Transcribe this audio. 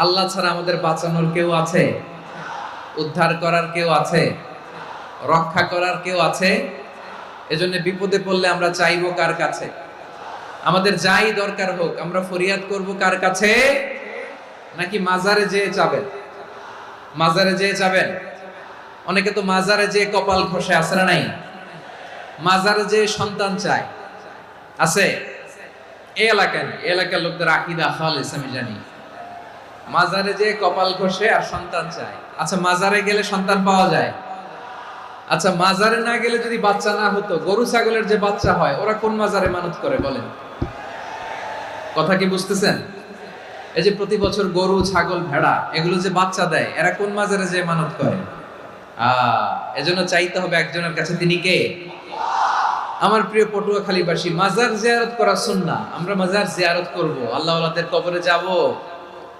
আল্লাহ ছাড়া আমাদের বাঁচানোর কেউ আছে? উদ্ধার করার কেউ আছে? রক্ষা করার কেউ আছে? এজন্য বিপদে পড়লে আমরা চাইবো কার কাছে? আমাদের যাই দরকার হোক আমরা ফরিয়াদ করব কার কাছে? নাকি মাজারে যেয়ে চাবেন? মাজারে যেয়ে চাবেন? অনেকে তো মাজারে যেয়ে কপাল ঘষে, আছে না নাই? মাজারে যেয়ে সন্তান চায়, আছে? এই এলাকায় না, এই এলাকার লোকদের আকীদা খালেস আমি জানি। মাজারে যেয়ে কপাল ঘষে আর সন্তান চায়। আচ্ছা, মাজারে গেলে সন্তান পাওয়া যায়? আচ্ছা, মাজারে না গেলে যদি বাচ্চা না হতো, গরু ছাগলের যে বাচ্চা হয় ওরা কোন মাজারে মানত করে বলেন? কথা কি বুঝতেছেন? এই যে প্রতি বছর গরু ছাগল ভেড়া এগুলো যে বাচ্চা দেয়, এরা কোন মাজারে যে মানত করে? এজন্য চাইতে হবে একজনের কাছে, তিনি কে? আমার প্রিয় পটুয়াখালীবাসী, মাজার জিয়ারত করা সুন্নাহ। আমরা মাজার জিয়ারত করব, আল্লাহ ওয়ালাদের কবরে যাব।